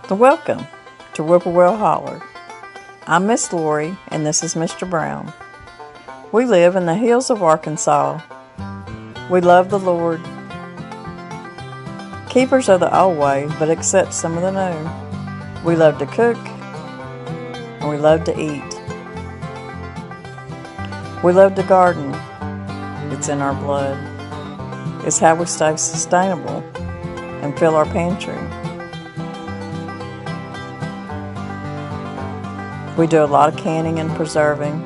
Welcome to Whippoorwill Holler. I'm Miss Lori and this is Mr. Brown. We live in the hills of Arkansas. We love the Lord. Keepers of the old way, but accept some of the new. We love to cook and we love to eat. We love to garden. It's in our blood. It's how we stay sustainable and fill our pantry. We do a lot of canning and preserving.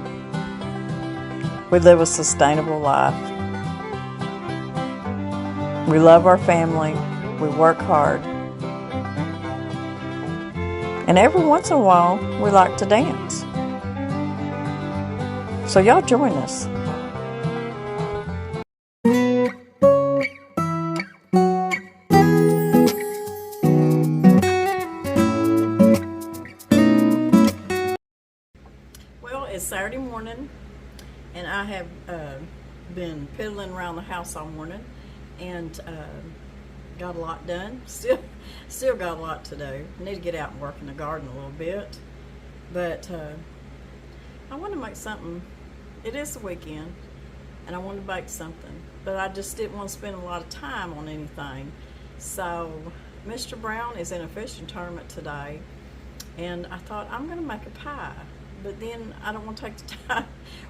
We live a sustainable life. We love our family. We work hard. And every once in a while, we like to dance. So y'all join us. It's Saturday morning, and I have been piddling around the house all morning, and got a lot done. Still got a lot to do. I need to get out and work in the garden a little bit, but I want to make something. It is the weekend, and I want to bake something, but I just didn't want to spend a lot of time on anything. So Mr. Brown is in a fishing tournament today, and I thought I'm going to make a pie. But then I don't want to take the time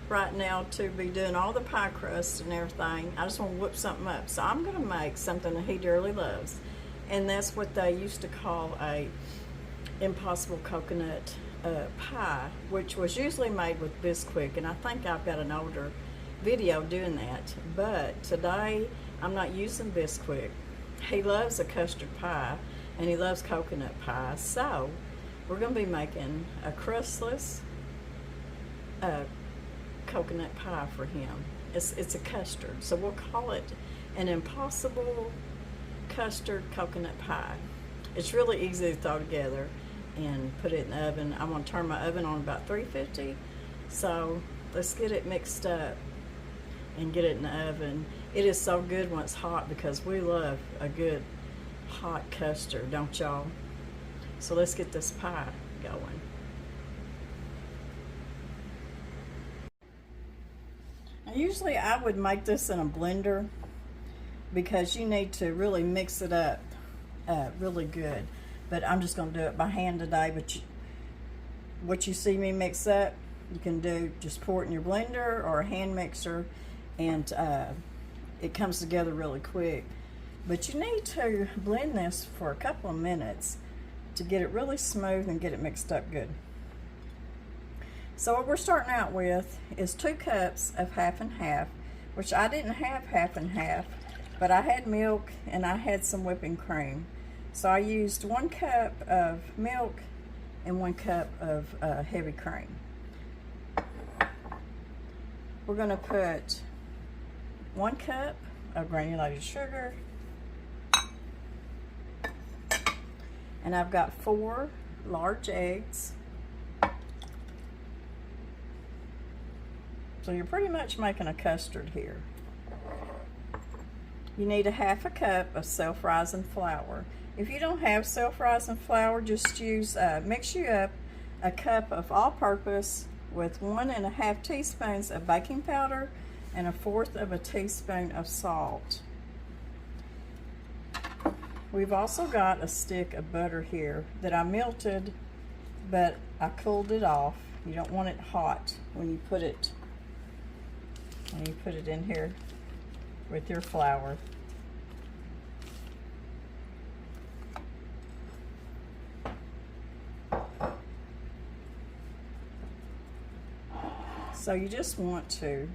right now to be doing all the pie crust and everything. I just want to whip something up. So I'm going to make something that he dearly loves. And that's what they used to call a impossible coconut pie, which was usually made with Bisquick. And I think I've got an older video doing that. But today I'm not using Bisquick. He loves a custard pie and he loves coconut pie. So we're going to be making a crustless coconut pie for him. It's a custard, so we'll call it an impossible custard coconut pie. It's really easy to throw together and put it in the oven. I'm going to turn my oven on about 350, so let's get it mixed up and get it in the oven. It is so good when it's hot because we love a good hot custard, don't y'all? So let's get this pie going. Usually I would make this in a blender because you need to really mix it up really good. But I'm just going to do it by hand today. But what you see me mix up, you can do just pour it in your blender or a hand mixer, and it comes together really quick. But you need to blend this for a couple of minutes to get it really smooth and get it mixed up good. So what we're starting out with is 2 cups of half and half, which I didn't have half and half, but I had milk and I had some whipping cream. So I used 1 cup of milk and 1 cup of heavy cream. We're going to put 1 cup of granulated sugar, and I've got 4 large eggs. So you're pretty much making a custard here. You need a half a cup of self-rising flour. If you don't have self-rising flour, just use, mix you up a cup of all-purpose with 1½ teaspoons of baking powder and 1/4 teaspoon of salt. We've also got a stick of butter here that I melted, but I cooled it off. You don't want it hot when you put it in here with your flour. So you just want to,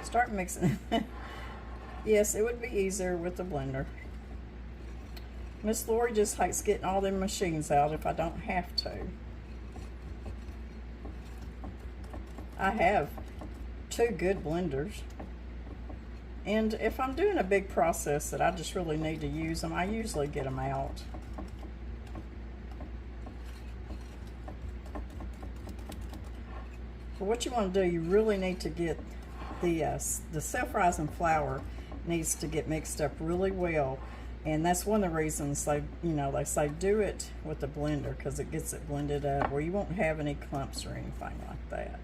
start mixing it. Yes, it would be easier with the blender. Miss Lori just hates getting all them machines out if I don't have to. I have 2 good blenders, and if I'm doing a big process that I just really need to use them, I usually get them out. But what you want to do, you really need to get the self-rising flour needs to get mixed up really well And that's one of the reasons they, they say do it with the blender, because it gets it blended up where you won't have any clumps or anything like that.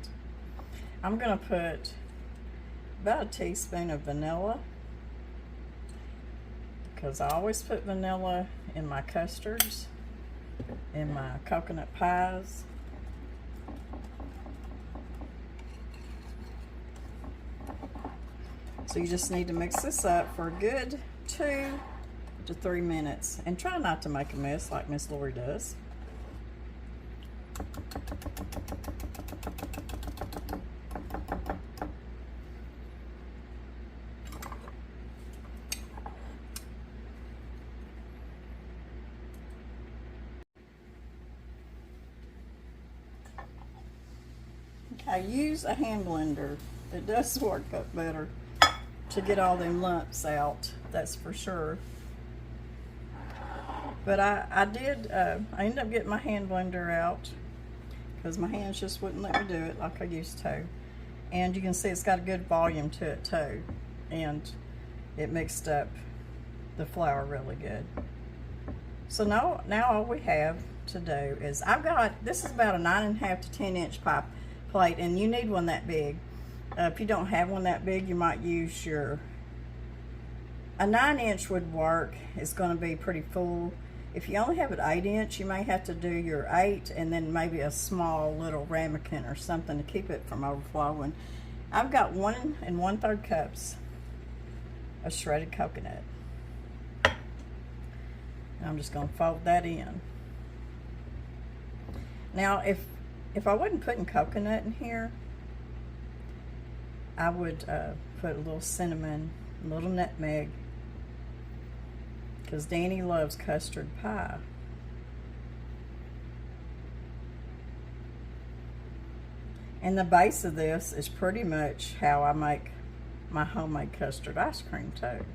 I'm going to put about a teaspoon of vanilla, because I always put vanilla in my custards, in my coconut pies. So you just need to mix this up for a good 2 to 3 minutes, and try not to make a mess like Miss Lori does. Okay, use a hand blender. It does work up better to get all them lumps out, that's for sure. But I ended up getting my hand blender out because my hands just wouldn't let me do it like I used to. And you can see it's got a good volume to it too. And it mixed up the flour really good. So now all we have to do is, this is about a 9.5 to 10 inch pie plate, and you need one that big. If you don't have one that big, you might use a 9 inch would work. It's going to be pretty full. If you only have an 8 inch, you may have to do your 8 and then maybe a small little ramekin or something to keep it from overflowing. I've got 1 1/3 cups of shredded coconut. And I'm just going to fold that in. Now, if I wasn't putting coconut in here, I would put a little cinnamon, a little nutmeg, because Danny loves custard pie. And the base of this is pretty much how I make my homemade custard ice cream too.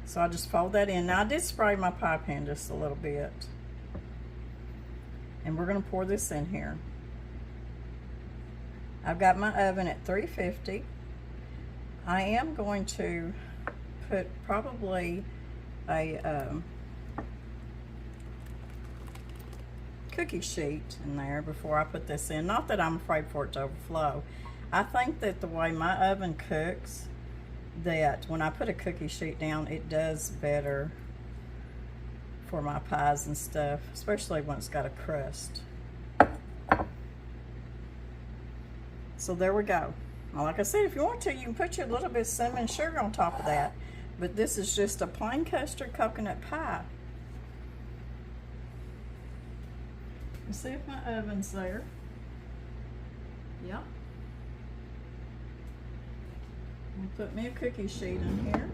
So I just fold that in. Now I did spray my pie pan just a little bit. And we're going to pour this in here. I've got my oven at 350. I am going to put probably a cookie sheet in there before I put this in. Not that I'm afraid for it to overflow. I think that the way my oven cooks, that when I put a cookie sheet down, it does better for my pies and stuff, especially when it's got a crust. So there we go. Now, like I said, if you want to, you can put your little bit of cinnamon sugar on top of that, but this is just a plain custard coconut pie. Let's see if my oven's there. Yep. I'll put me a cookie sheet in here.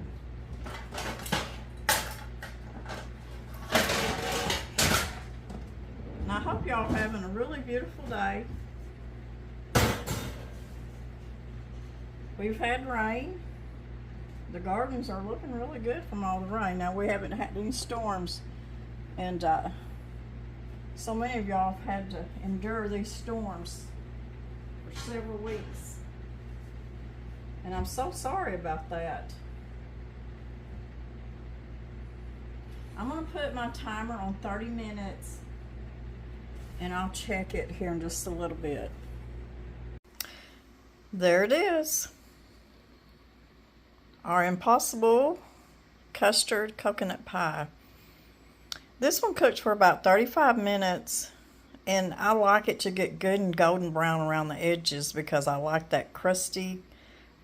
And I hope y'all are having a really beautiful day. We've had rain. The gardens are looking really good from all the rain. Now, we haven't had any storms, and so many of y'all have had to endure these storms for several weeks. And I'm so sorry about that. I'm going to put my timer on 30 minutes, and I'll check it here in just a little bit. There it is. Our impossible custard coconut pie. This one cooked for about 35 minutes, and I like it to get good and golden brown around the edges because I like that crusty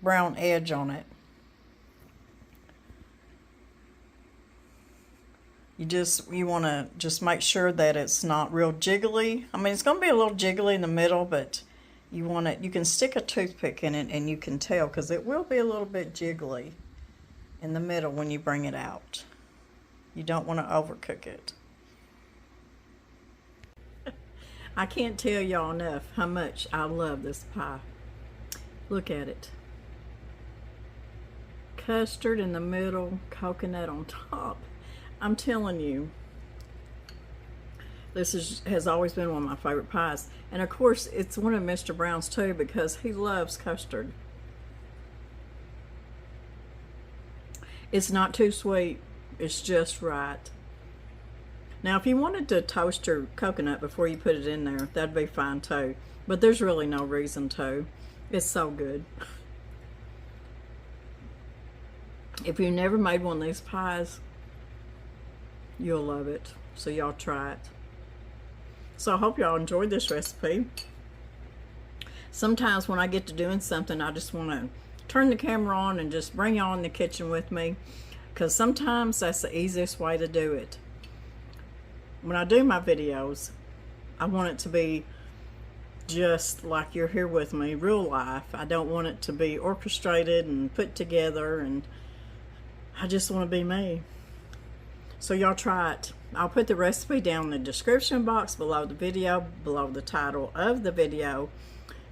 brown edge on it. You want to just make sure that it's not real jiggly. I mean, it's going to be a little jiggly in the middle, but you can stick a toothpick in it and you can tell, because it will be a little bit jiggly in the middle when you bring it out. You don't want to overcook it. I can't tell y'all enough how much I love this pie. Look at it. Custard in the middle, coconut on top. I'm telling you, this has always been one of my favorite pies. And of course, it's one of Mr. Brown's too, because he loves custard. It's not too sweet. It's just right. Now, if you wanted to toast your coconut before you put it in there, that'd be fine too. But there's really no reason to. It's so good. If you've never made one of these pies, you'll love it. So y'all try it. So I hope y'all enjoyed this recipe. Sometimes when I get to doing something, I just want to turn the camera on and just bring y'all in the kitchen with me, because sometimes that's the easiest way to do it. When I do my videos, I want it to be just like you're here with me, real life. I don't want it to be orchestrated and put together, and I just want to be me. So y'all try it. I'll put the recipe down in the description box below the video, below the title of the video.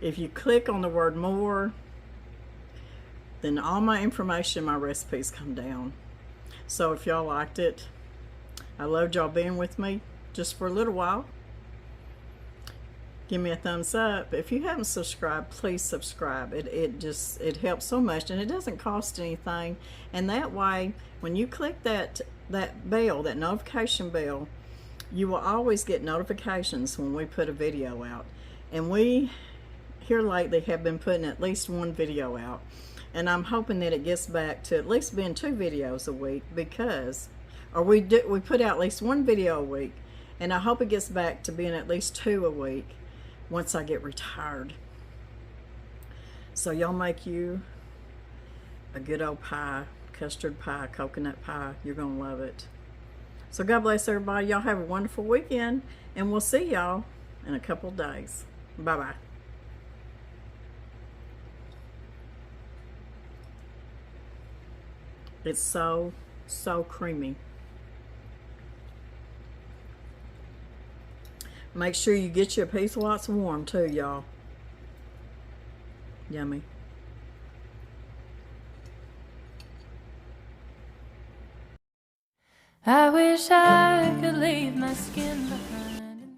If you click on the word more, then all my information, my recipes come down. So if y'all liked it, I loved y'all being with me just for a little while. Give me a thumbs up. If you haven't subscribed, please subscribe. It helps so much, and it doesn't cost anything. And that way, when you click that bell, that notification bell, you will always get notifications when we put a video out. And we here lately have been putting at least one video out, and I'm hoping that it gets back to at least being 2 videos a week, because we put out at least 1 video a week, and I hope it gets back to being at least 2 a week once I get retired. So y'all make you a good old pie, custard pie, coconut pie. You're gonna love it. So God bless everybody. Y'all have a wonderful weekend, and we'll see y'all in a couple days. Bye bye. It's so creamy. Make sure you get your piece while it's warm too, y'all. Yummy. I wish I could leave my skin behind.